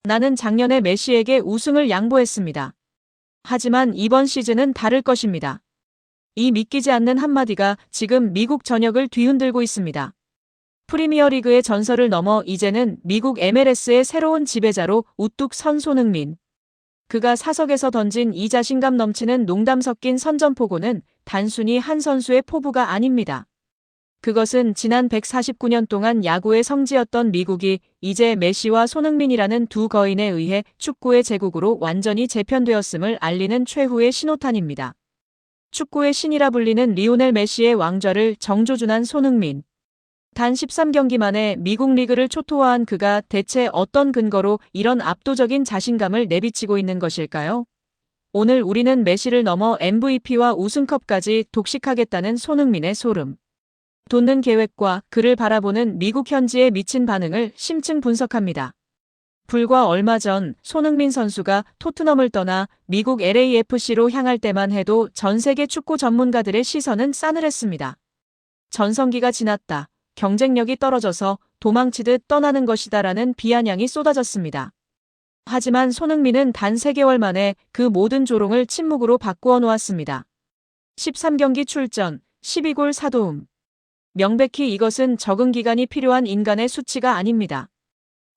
나는 작년에 메시에게 우승을 양보했습니다. 하지만 이번 시즌은 다를 것입니다. 이 믿기지 않는 한마디가 지금 미국 전역을 뒤흔들고 있습니다. 프리미어리그의 전설을 넘어 이제는 미국 MLS의 새로운 지배자로 우뚝 선 손흥민. 그가 사석에서 던진 이 자신감 넘치는 농담 섞인 선전포고는 단순히 한 선수의 포부가 아닙니다. 그것은 지난 149년 동안 야구의 성지였던 미국이 이제 메시와 손흥민이라는 두 거인에 의해 축구의 제국으로 완전히 재편되었음을 알리는 최후의 신호탄입니다. 축구의 신이라 불리는 리오넬 메시의 왕좌를 정조준한 손흥민. 단 13경기 만에 미국 리그를 초토화한 그가 대체 어떤 근거로 이런 압도적인 자신감을 내비치고 있는 것일까요? 오늘 우리는 메시를 넘어 MVP와 우승컵까지 독식하겠다는 손흥민의 소름 돋는 계획과 그를 바라보는 미국 현지의 미친 반응을 심층 분석합니다. 불과 얼마 전 손흥민 선수가 토트넘을 떠나 미국 LAFC로 향할 때만 해도 전 세계 축구 전문가들의 시선은 싸늘했습니다. 전성기가 지났다. 경쟁력이 떨어져서 도망치듯 떠나는 것이다라는 비아냥이 쏟아졌습니다. 하지만 손흥민은 단 3개월 만에 그 모든 조롱을 침묵으로 바꾸어 놓았습니다. 13경기 출전, 12골 4도움. 명백히 이것은 적응 기간이 필요한 인간의 수치가 아닙니다.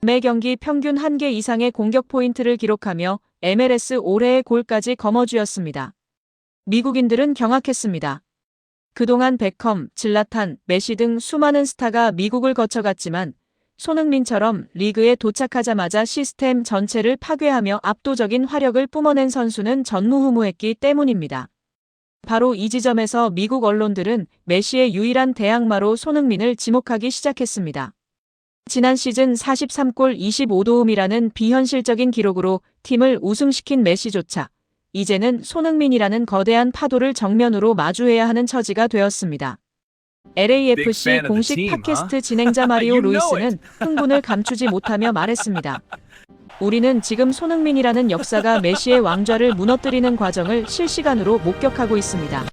매 경기 평균 1개 이상의 공격 포인트를 기록하며 MLS 올해의 골까지 거머쥐었습니다. 미국인들은 경악했습니다. 그동안 베컴, 질라탄, 메시 등 수많은 스타가 미국을 거쳐갔지만 손흥민처럼 리그에 도착하자마자 시스템 전체를 파괴하며 압도적인 화력을 뿜어낸 선수는 전무후무했기 때문입니다. 바로 이 지점에서 미국 언론들은 메시의 유일한 대항마로 손흥민을 지목하기 시작했습니다. 지난 시즌 43골 25도움이라는 비현실적인 기록으로 팀을 우승시킨 메시조차 이제는 손흥민이라는 거대한 파도를 정면으로 마주해야 하는 처지가 되었습니다. LAFC 공식 팟캐스트 진행자 마리오 루이스는 흥분을 감추지 못하며 말했습니다. 우리는 지금 손흥민이라는 역사가 메시의 왕좌를 무너뜨리는 과정을 실시간으로 목격하고 있습니다.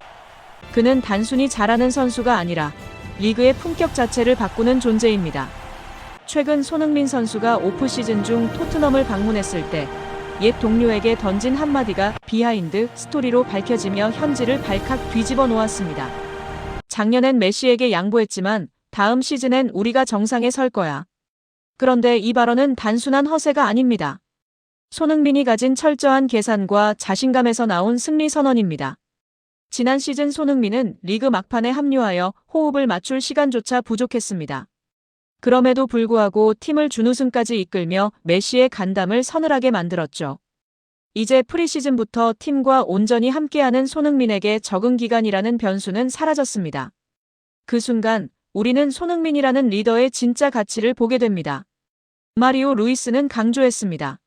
그는 단순히 잘하는 선수가 아니라 리그의 품격 자체를 바꾸는 존재입니다. 최근 손흥민 선수가 오프시즌 중 토트넘을 방문했을 때 옛 동료에게 던진 한마디가 비하인드 스토리로 밝혀지며 현지를 발칵 뒤집어 놓았습니다. 작년엔 메시에게 양보했지만 다음 시즌엔 우리가 정상에 설 거야. 그런데 이 발언은 단순한 허세가 아닙니다. 손흥민이 가진 철저한 계산과 자신감에서 나온 승리 선언입니다. 지난 시즌 손흥민은 리그 막판에 합류하여 호흡을 맞출 시간조차 부족했습니다. 그럼에도 불구하고 팀을 준우승까지 이끌며 메시의 간담을 서늘하게 만들었죠. 이제 프리시즌부터 팀과 온전히 함께하는 손흥민에게 적응 기간이라는 변수는 사라졌습니다. 그 순간 우리는 손흥민이라는 리더의 진짜 가치를 보게 됩니다. 마리오 루이스는 강조했습니다.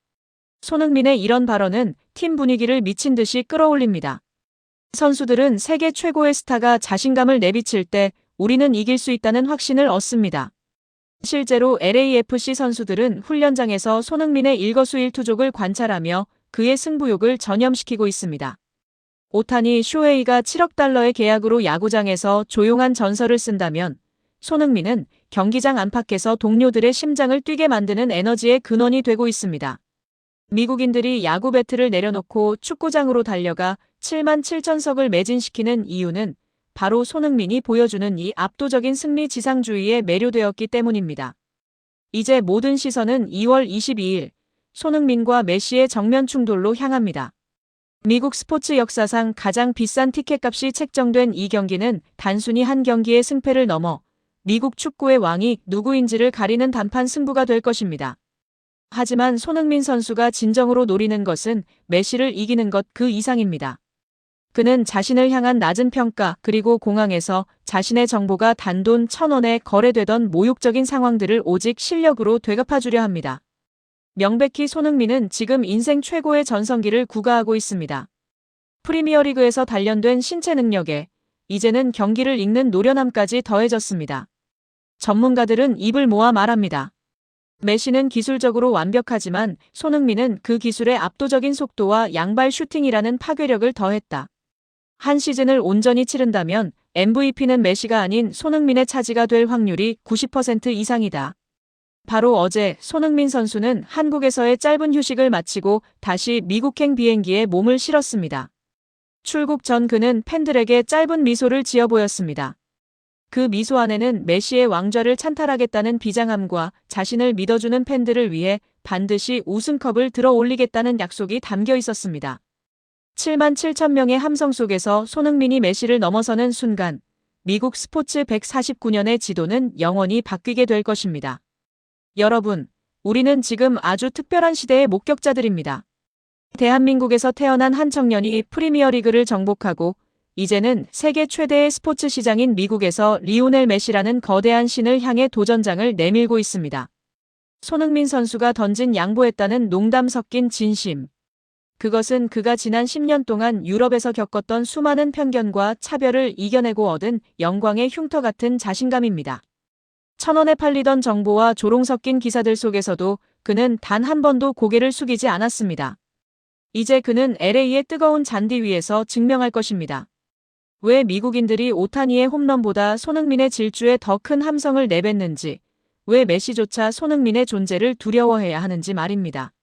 손흥민의 이런 발언은 팀 분위기를 미친 듯이 끌어올립니다. 선수들은 세계 최고의 스타가 자신감을 내비칠 때 우리는 이길 수 있다는 확신을 얻습니다. 실제로 LAFC 선수들은 훈련장에서 손흥민의 일거수일투족을 관찰하며 그의 승부욕을 전염시키고 있습니다. 오타니 쇼헤이가 7억 달러의 계약으로 야구장에서 조용한 전설을 쓴다면 손흥민은 경기장 안팎에서 동료들의 심장을 뛰게 만드는 에너지의 근원이 되고 있습니다. 미국인들이 야구 배트를 내려놓고 축구장으로 달려가 7만 7천석을 매진시키는 이유는 바로 손흥민이 보여주는 이 압도적인 승리 지상주의에 매료되었기 때문입니다. 이제 모든 시선은 2월 22일 손흥민과 메시의 정면 충돌로 향합니다. 미국 스포츠 역사상 가장 비싼 티켓값이 책정된 이 경기는 단순히 한 경기의 승패를 넘어 미국 축구의 왕이 누구인지를 가리는 단판 승부가 될 것입니다. 하지만 손흥민 선수가 진정으로 노리는 것은 메시를 이기는 것 그 이상입니다. 그는 자신을 향한 낮은 평가 그리고 공항에서 자신의 정보가 단돈 1,000원에 거래되던 모욕적인 상황들을 오직 실력으로 되갚아주려 합니다. 명백히 손흥민은 지금 인생 최고의 전성기를 구가하고 있습니다. 프리미어리그에서 단련된 신체 능력에 이제는 경기를 읽는 노련함까지 더해졌습니다. 전문가들은 입을 모아 말합니다. 메시는 기술적으로 완벽하지만 손흥민은 그 기술의 압도적인 속도와 양발 슈팅이라는 파괴력을 더했다. 한 시즌을 온전히 치른다면 MVP는 메시가 아닌 손흥민의 차지가 될 확률이 90% 이상이다. 바로 어제 손흥민 선수는 한국에서의 짧은 휴식을 마치고 다시 미국행 비행기에 몸을 실었습니다. 출국 전 그는 팬들에게 짧은 미소를 지어 보였습니다. 그 미소 안에는 메시의 왕좌를 찬탈하겠다는 비장함과 자신을 믿어주는 팬들을 위해 반드시 우승컵을 들어 올리겠다는 약속이 담겨 있었습니다. 7만 7천 명의 함성 속에서 손흥민이 메시를 넘어서는 순간 미국 스포츠 149년의 지도는 영원히 바뀌게 될 것입니다. 여러분, 우리는 지금 아주 특별한 시대의 목격자들입니다. 대한민국에서 태어난 한 청년이 프리미어리그를 정복하고 이제는 세계 최대의 스포츠 시장인 미국에서 리오넬 메시라는 거대한 신을 향해 도전장을 내밀고 있습니다. 손흥민 선수가 던진 양보했다는 농담 섞인 진심. 그것은 그가 지난 10년 동안 유럽에서 겪었던 수많은 편견과 차별을 이겨내고 얻은 영광의 흉터 같은 자신감입니다. 1,000원에 팔리던 정보와 조롱 섞인 기사들 속에서도 그는 단 한 번도 고개를 숙이지 않았습니다. 이제 그는 LA의 뜨거운 잔디 위에서 증명할 것입니다. 왜 미국인들이 오타니의 홈런보다 손흥민의 질주에 더 큰 함성을 내뱉는지, 왜 메시조차 손흥민의 존재를 두려워해야 하는지 말입니다.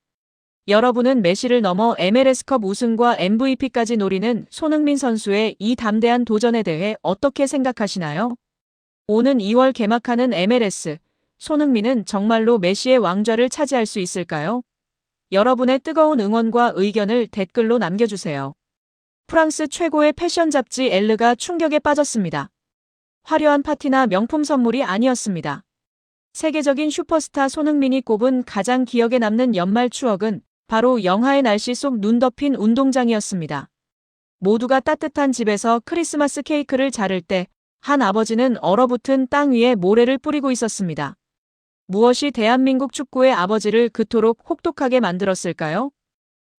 여러분은 메시를 넘어 MLS컵 우승과 MVP까지 노리는 손흥민 선수의 이 담대한 도전에 대해 어떻게 생각하시나요? 오는 2월 개막하는 MLS, 손흥민은 정말로 메시의 왕좌를 차지할 수 있을까요? 여러분의 뜨거운 응원과 의견을 댓글로 남겨주세요. 프랑스 최고의 패션 잡지 엘르가 충격에 빠졌습니다. 화려한 파티나 명품 선물이 아니었습니다. 세계적인 슈퍼스타 손흥민이 꼽은 가장 기억에 남는 연말 추억은 바로 영하의 날씨 속 눈 덮인 운동장이었습니다. 모두가 따뜻한 집에서 크리스마스 케이크를 자를 때 한 아버지는 얼어붙은 땅 위에 모래를 뿌리고 있었습니다. 무엇이 대한민국 축구의 아버지를 그토록 혹독하게 만들었을까요?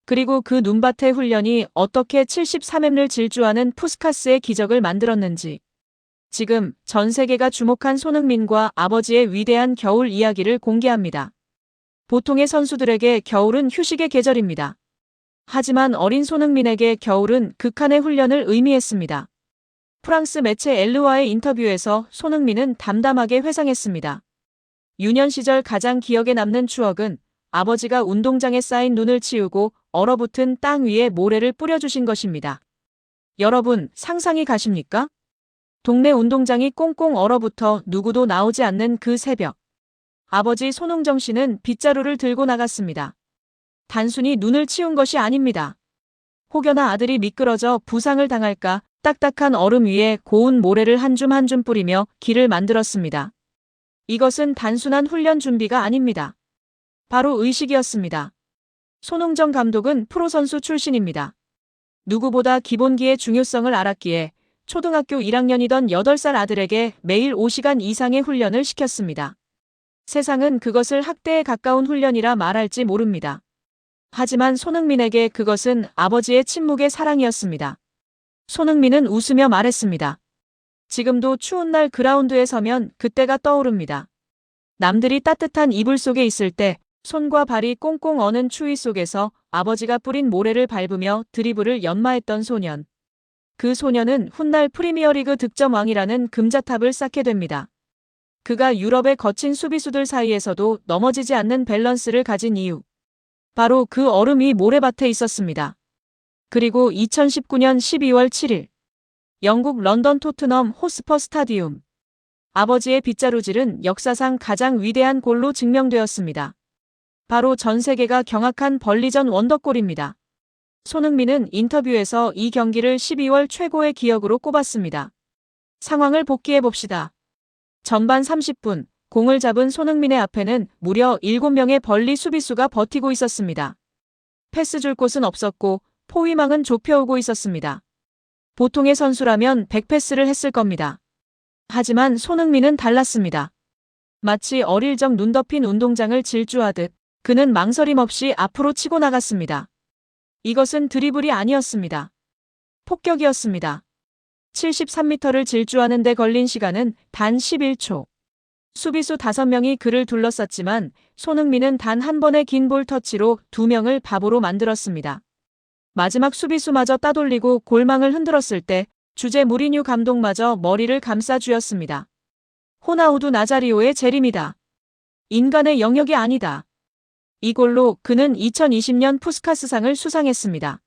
그리고 그 눈밭의 훈련이 어떻게 73M를 질주하는 푸스카스의 기적을 만들었는지. 지금 전 세계가 주목한 손흥민과 아버지의 위대한 겨울 이야기를 공개합니다. 보통의 선수들에게 겨울은 휴식의 계절입니다. 하지만 어린 손흥민에게 겨울은 극한의 훈련을 의미했습니다. 프랑스 매체 엘르와의 인터뷰에서 손흥민은 담담하게 회상했습니다. 유년 시절 가장 기억에 남는 추억은 아버지가 운동장에 쌓인 눈을 치우고 얼어붙은 땅 위에 모래를 뿌려주신 것입니다. 여러분, 상상이 가십니까? 동네 운동장이 꽁꽁 얼어붙어 누구도 나오지 않는 그 새벽. 아버지 손흥정 씨는 빗자루를 들고 나갔습니다. 단순히 눈을 치운 것이 아닙니다. 혹여나 아들이 미끄러져 부상을 당할까 딱딱한 얼음 위에 고운 모래를 한 줌 한 줌 뿌리며 길을 만들었습니다. 이것은 단순한 훈련 준비가 아닙니다. 바로 의식이었습니다. 손흥정 감독은 프로선수 출신입니다. 누구보다 기본기의 중요성을 알았기에 초등학교 1학년이던 8살 아들에게 매일 5시간 이상의 훈련을 시켰습니다. 세상은 그것을 학대에 가까운 훈련이라 말할지 모릅니다. 하지만 손흥민에게 그것은 아버지의 침묵의 사랑이었습니다. 손흥민은 웃으며 말했습니다. 지금도 추운 날 그라운드에 서면 그때가 떠오릅니다. 남들이 따뜻한 이불 속에 있을 때 손과 발이 꽁꽁 어는 추위 속에서 아버지가 뿌린 모래를 밟으며 드리블을 연마했던 소년. 그 소년은 훗날 프리미어리그 득점왕이라는 금자탑을 쌓게 됩니다. 그가 유럽의 거친 수비수들 사이에서도 넘어지지 않는 밸런스를 가진 이유. 바로 그 얼음이 모래밭에 있었습니다. 그리고 2019년 12월 7일 영국 런던 토트넘 호스퍼 스타디움. 아버지의 빗자루질은 역사상 가장 위대한 골로 증명되었습니다. 바로 전 세계가 경악한 벌리전 원더골입니다. 손흥민은 인터뷰에서 이 경기를 12월 최고의 기억으로 꼽았습니다. 상황을 복기해봅시다. 전반 30분, 공을 잡은 손흥민의 앞에는 무려 7명의 벌리 수비수가 버티고 있었습니다. 패스 줄 곳은 없었고 포위망은 좁혀오고 있었습니다. 보통의 선수라면 100패스를 했을 겁니다. 하지만 손흥민은 달랐습니다. 마치 어릴 적 눈 덮인 운동장을 질주하듯 그는 망설임 없이 앞으로 치고 나갔습니다. 이것은 드리블이 아니었습니다. 폭격이었습니다. 73m를 질주하는 데 걸린 시간은 단 11초. 수비수 5명이 그를 둘러쌌지만 손흥민은 단 한 번의 긴 볼 터치로 2명을 바보로 만들었습니다. 마지막 수비수마저 따돌리고 골망을 흔들었을 때 주제 무리뉴 감독마저 머리를 감싸 쥐었습니다. 호나우두 나자리오의 재림이다. 인간의 영역이 아니다. 이 골로 그는 2020년 푸스카스상을 수상했습니다.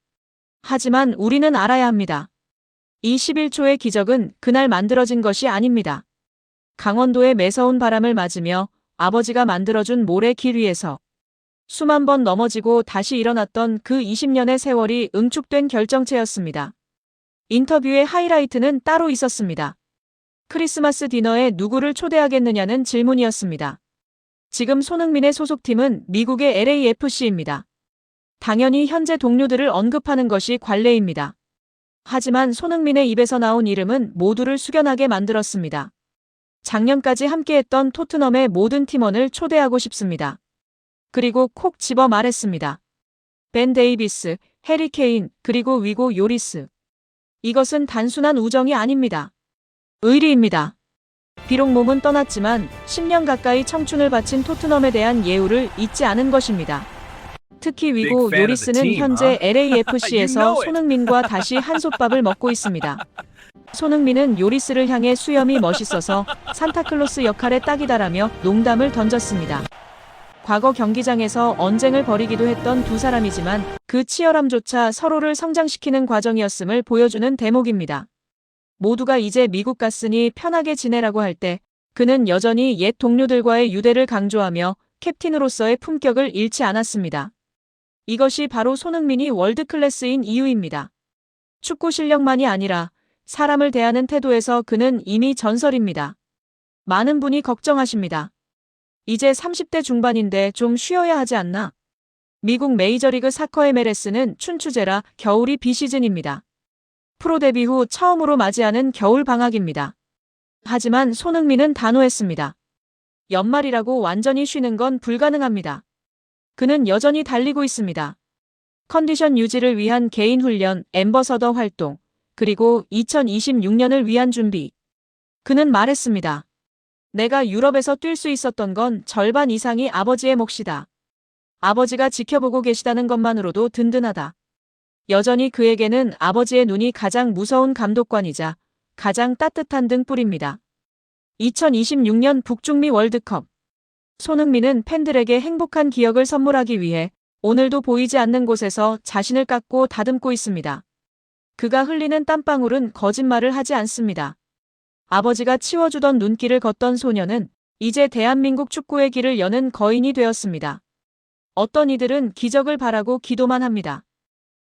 하지만 우리는 알아야 합니다. 이 11초의 기적은 그날 만들어진 것이 아닙니다. 강원도의 매서운 바람을 맞으며 아버지가 만들어준 모래 길 위에서 수만 번 넘어지고 다시 일어났던 그 20년의 세월이 응축된 결정체였습니다. 인터뷰의 하이라이트는 따로 있었습니다. 크리스마스 디너에 누구를 초대하겠느냐는 질문이었습니다. 지금 손흥민의 소속팀은 미국의 LAFC입니다. 당연히 현재 동료들을 언급하는 것이 관례입니다. 하지만 손흥민의 입에서 나온 이름은 모두를 숙연하게 만들었습니다. 작년까지 함께했던 토트넘의 모든 팀원을 초대하고 싶습니다. 그리고 콕 집어 말했습니다. 벤 데이비스, 해리 케인, 그리고 위고 요리스. 이것은 단순한 우정이 아닙니다. 의리입니다. 비록 몸은 떠났지만 10년 가까이 청춘을 바친 토트넘에 대한 예우를 잊지 않은 것입니다. 특히 위고 요리스는 현재 LAFC에서 손흥민과 다시 한솥밥을 먹고 있습니다. 손흥민은 요리스를 향해 수염이 멋있어서 산타클로스 역할에 딱이다라며 농담을 던졌습니다. 과거 경기장에서 언쟁을 벌이기도 했던 두 사람이지만 그 치열함조차 서로를 성장시키는 과정이었음을 보여주는 대목입니다. 모두가 이제 미국 갔으니 편하게 지내라고 할 때 그는 여전히 옛 동료들과의 유대를 강조하며 캡틴으로서의 품격을 잃지 않았습니다. 이것이 바로 손흥민이 월드클래스인 이유입니다. 축구 실력만이 아니라 사람을 대하는 태도에서 그는 이미 전설입니다. 많은 분이 걱정하십니다. 이제 30대 중반인데 좀 쉬어야 하지 않나? 미국 메이저리그 사커 MLS는 춘추제라 겨울이 비시즌입니다. 프로 데뷔 후 처음으로 맞이하는 겨울 방학입니다. 하지만 손흥민은 단호했습니다. 연말이라고 완전히 쉬는 건 불가능합니다. 그는 여전히 달리고 있습니다. 컨디션 유지를 위한 개인 훈련, 앰버서더 활동, 그리고 2026년을 위한 준비. 그는 말했습니다. 내가 유럽에서 뛸 수 있었던 건 절반 이상이 아버지의 몫이다. 아버지가 지켜보고 계시다는 것만으로도 든든하다. 여전히 그에게는 아버지의 눈이 가장 무서운 감독관이자 가장 따뜻한 등불입니다. 2026년 북중미 월드컵. 손흥민은 팬들에게 행복한 기억을 선물하기 위해 오늘도 보이지 않는 곳에서 자신을 깎고 다듬고 있습니다. 그가 흘리는 땀방울은 거짓말을 하지 않습니다. 아버지가 치워주던 눈길을 걷던 소녀는 이제 대한민국 축구의 길을 여는 거인이 되었습니다. 어떤 이들은 기적을 바라고 기도만 합니다.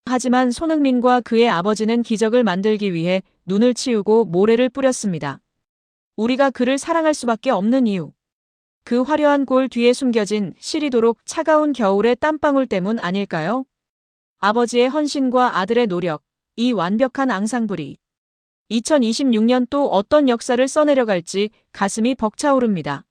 하지만 손흥민과 그의 아버지는 기적을 만들기 위해 눈을 치우고 모래를 뿌렸습니다. 우리가 그를 사랑할 수밖에 없는 이유. 그 화려한 골 뒤에 숨겨진 시리도록 차가운 겨울의 땀방울 때문 아닐까요? 아버지의 헌신과 아들의 노력, 이 완벽한 앙상블이 2026년 또 어떤 역사를 써내려갈지 가슴이 벅차오릅니다.